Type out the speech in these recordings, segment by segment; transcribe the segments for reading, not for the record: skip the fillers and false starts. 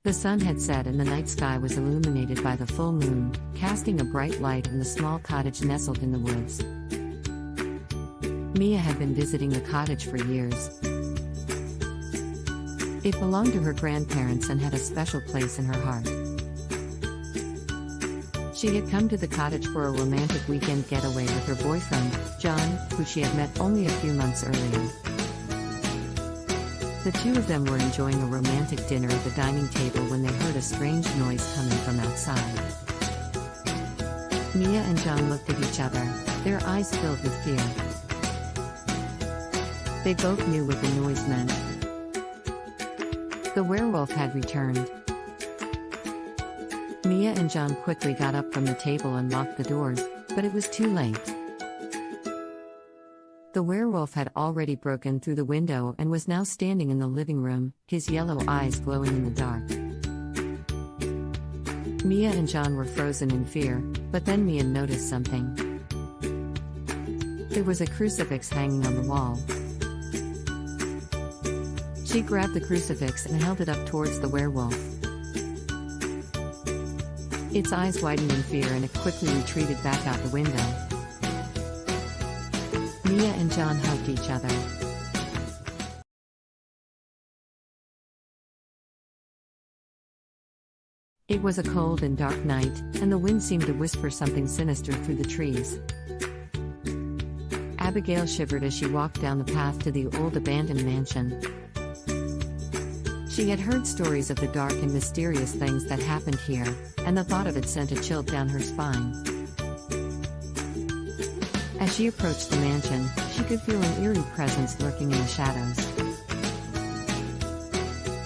The sun had set and the night sky was illuminated by the full moon, casting a bright light on the small cottage nestled in the woods. Mia had been visiting the cottage for years. It belonged to her grandparents and had a special place in her heart. She had come to the cottage for a romantic weekend getaway with her boyfriend, John, who she had met only a few months earlier. The two of them were enjoying a romantic dinner at the dining table when they heard a strange noise coming from outside. Mia and John looked at each other, their eyes filled with fear. They both knew what the noise meant. The werewolf had returned. Mia and John quickly got up from the table and locked the doors, but it was too late. The werewolf had already broken through the window and was now standing in the living room, his yellow eyes glowing in the dark. Mia and John were frozen in fear, but then Mia noticed something. There was a crucifix hanging on the wall. She grabbed the crucifix and held it up towards the werewolf. Its eyes widened in fear and it quickly retreated back out the window. Mia and John hugged each other. It was a cold and dark night, and the wind seemed to whisper something sinister through the trees. Abigail shivered as she walked down the path to the old abandoned mansion. She had heard stories of the dark and mysterious things that happened here, and the thought of it sent a chill down her spine. As she approached the mansion, she could feel an eerie presence lurking in the shadows.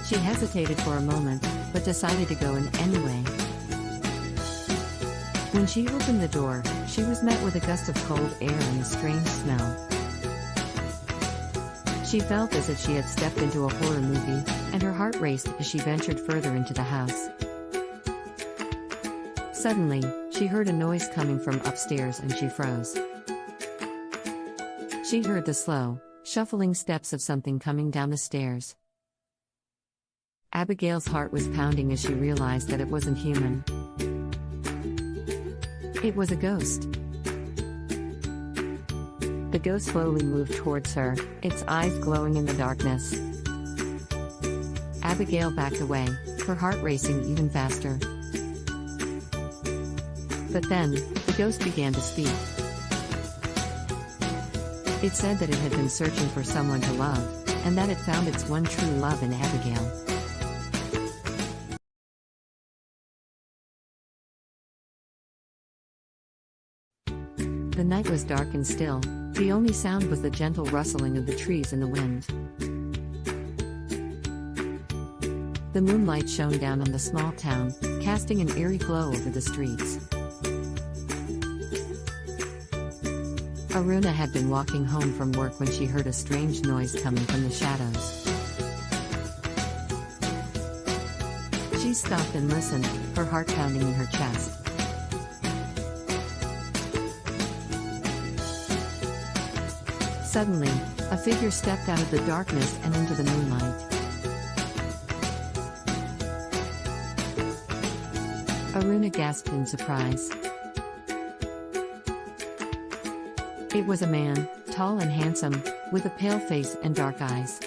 She hesitated for a moment, but decided to go in anyway. When she opened the door, she was met with a gust of cold air and a strange smell. She felt as if she had stepped into a horror movie, and her heart raced as she ventured further into the house. Suddenly, she heard a noise coming from upstairs and she froze. She heard the slow, shuffling steps of something coming down the stairs. Abigail's heart was pounding as she realized that it wasn't human. It was a ghost. The ghost slowly moved towards her, its eyes glowing in the darkness. Abigail backed away, her heart racing even faster. But then, the ghost began to speak. It said that it had been searching for someone to love, and that it found its one true love in Abigail. The night was dark and still, the only sound was the gentle rustling of the trees in the wind. The moonlight shone down on the small town, casting an eerie glow over the streets. Aruna had been walking home from work when she heard a strange noise coming from the shadows. She stopped and listened, her heart pounding in her chest. Suddenly, a figure stepped out of the darkness and into the moonlight. Aruna gasped in surprise. It was a man, tall and handsome, with a pale face and dark eyes.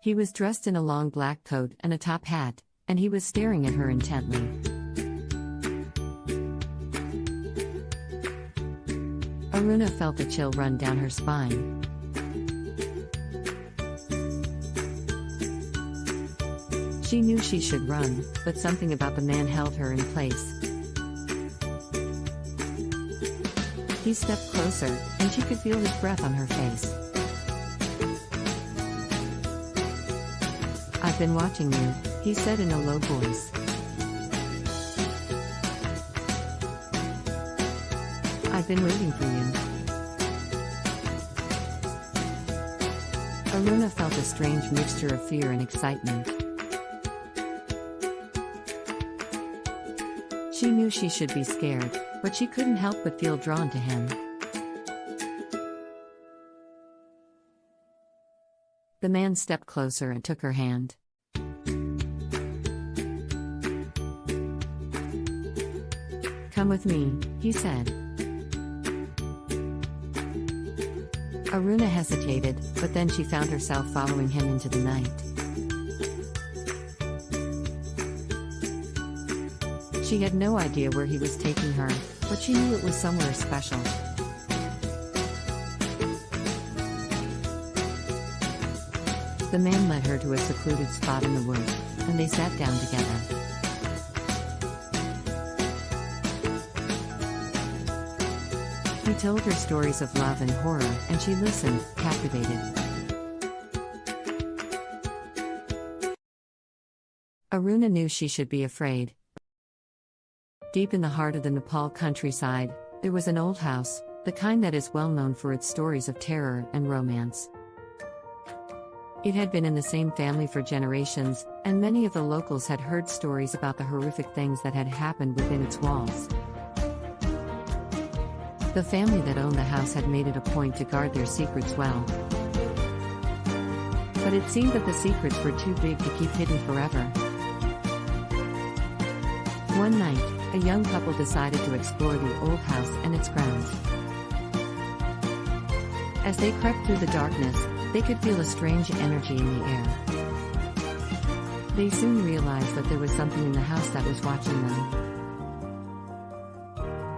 He was dressed in a long black coat and a top hat, and he was staring at her intently. Aruna felt a chill run down her spine. She knew she should run, but something about the man held her in place. He stepped closer, and she could feel his breath on her face. "I've been watching you," he said in a low voice. "I've been waiting for you." Aruna felt a strange mixture of fear and excitement. She knew she should be scared, but she couldn't help but feel drawn to him. The man stepped closer and took her hand. "Come with me," he said. Aruna hesitated, but then she found herself following him into the night. She had no idea where he was taking her, but she knew it was somewhere special. The man led her to a secluded spot in the woods, and they sat down together. He told her stories of love and horror, and she listened, captivated. Aruna knew she should be afraid. Deep in the heart of the Nepal countryside, there was an old house, the kind that is well known for its stories of terror and romance. It had been in the same family for generations, and many of the locals had heard stories about the horrific things that had happened within its walls. The family that owned the house had made it a point to guard their secrets well. But it seemed that the secrets were too big to keep hidden forever. One night, a young couple decided to explore the old house and its grounds. As they crept through the darkness, they could feel a strange energy in the air. They soon realized that there was something in the house that was watching them.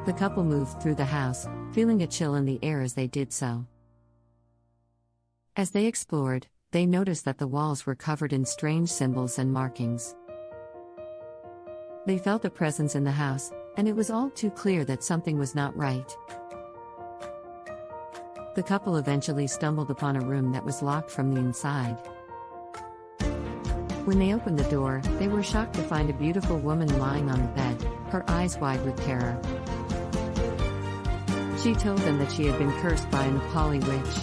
The couple moved through the house, feeling a chill in the air as they did so. As they explored, they noticed that the walls were covered in strange symbols and markings. They felt a presence in the house, and it was all too clear that something was not right. The couple eventually stumbled upon a room that was locked from the inside. When they opened the door, they were shocked to find a beautiful woman lying on the bed, her eyes wide with terror. She told them that she had been cursed by a Nepali witch.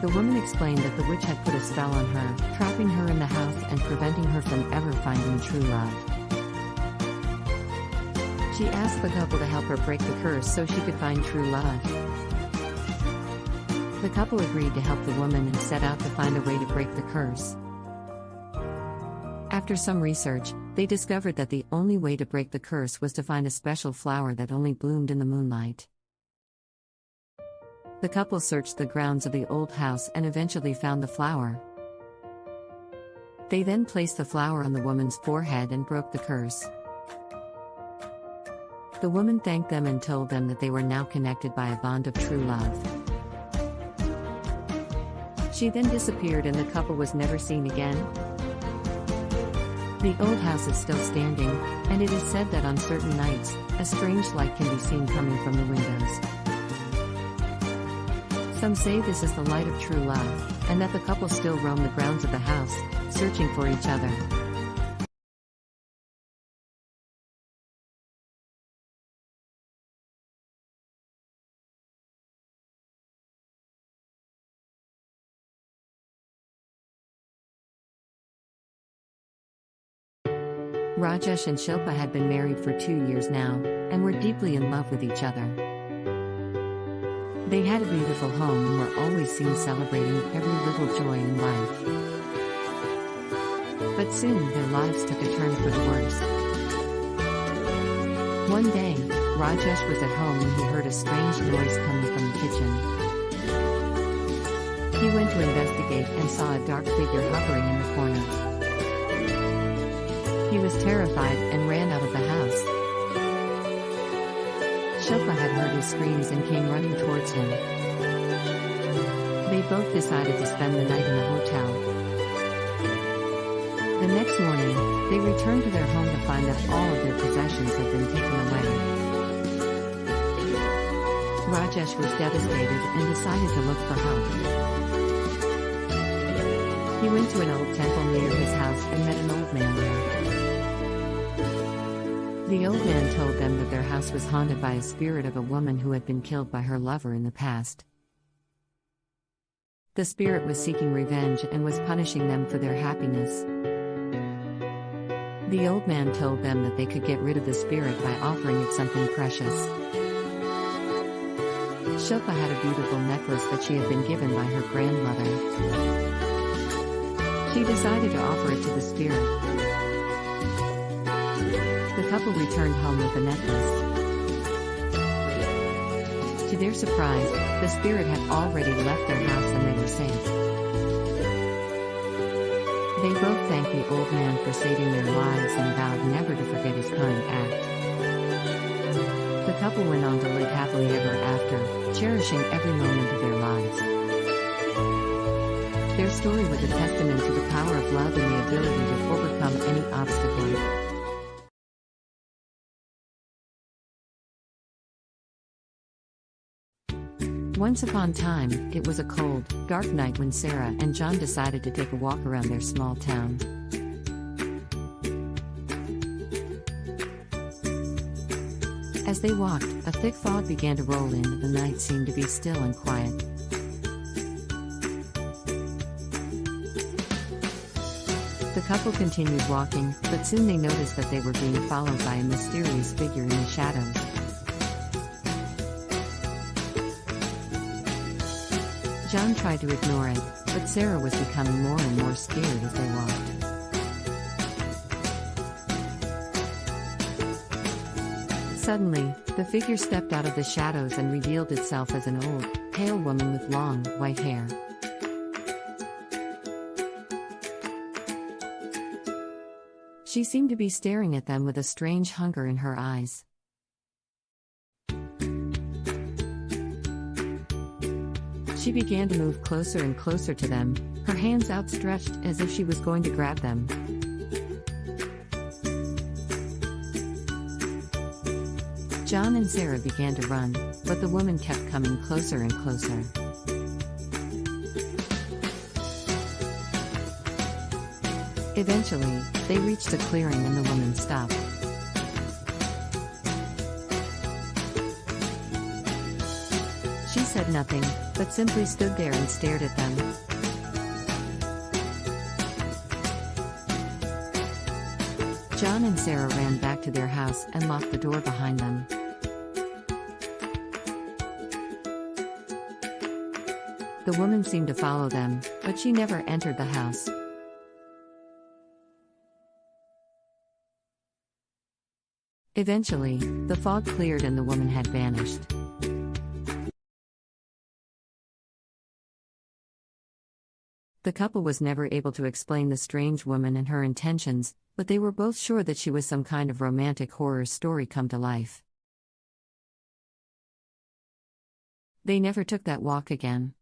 The woman explained that the witch had put a spell on her, trapping her in the house and preventing her from ever finding true love. She asked the couple to help her break the curse so she could find true love. The couple agreed to help the woman and set out to find a way to break the curse. After some research, they discovered that the only way to break the curse was to find a special flower that only bloomed in the moonlight. The couple searched the grounds of the old house and eventually found the flower. They then placed the flower on the woman's forehead and broke the curse. The woman thanked them and told them that they were now connected by a bond of true love. She then disappeared and the couple was never seen again. The old house is still standing, and it is said that on certain nights, a strange light can be seen coming from the windows. Some say this is the light of true love, and that the couple still roam the grounds of the house, searching for each other. Rajesh and Shilpa had been married for 2 years now, and were deeply in love with each other. They had a beautiful home and were always seen celebrating every little joy in life. But soon their lives took a turn for the worse. One day, Rajesh was at home when he heard a strange noise coming from the kitchen. He went to investigate and saw a dark figure hovering in the corner. He was terrified and ran out of the house. Shilpa had heard his screams and came running towards him. They both decided to spend the night in the hotel. The next morning, they returned to their home to find that all of their possessions had been taken away. Rajesh was devastated and decided to look for help. He went to an old temple near his house and met an old man there. The old man told them that their house was haunted by a spirit of a woman who had been killed by her lover in the past. The spirit was seeking revenge and was punishing them for their happiness. The old man told them that they could get rid of the spirit by offering it something precious. Shilpa had a beautiful necklace that she had been given by her grandmother. She decided to offer it to the spirit. The couple returned home with the necklace. To their surprise, the spirit had already left their house and they were safe. They both thanked the old man for saving their lives and vowed never to forget his kind act. The couple went on to live happily ever after, cherishing every moment of their lives. Their story was a testament to the power of love and the ability to overcome any obstacle. Once upon a time, it was a cold, dark night when Sarah and John decided to take a walk around their small town. As they walked, a thick fog began to roll in and the night seemed to be still and quiet. The couple continued walking, but soon they noticed that they were being followed by a mysterious figure in the shadows. John tried to ignore it, but Sarah was becoming more and more scared as they walked. Suddenly, the figure stepped out of the shadows and revealed itself as an old, pale woman with long, white hair. She seemed to be staring at them with a strange hunger in her eyes. She began to move closer and closer to them, her hands outstretched as if she was going to grab them. John and Sarah began to run, but the woman kept coming closer and closer. Eventually, they reached a clearing and the woman stopped. She said nothing, but simply stood there and stared at them. John and Sarah ran back to their house and locked the door behind them. The woman seemed to follow them, but she never entered the house. Eventually, the fog cleared and the woman had vanished. The couple was never able to explain the strange woman and her intentions, but they were both sure that she was some kind of romantic horror story come to life. They never took that walk again.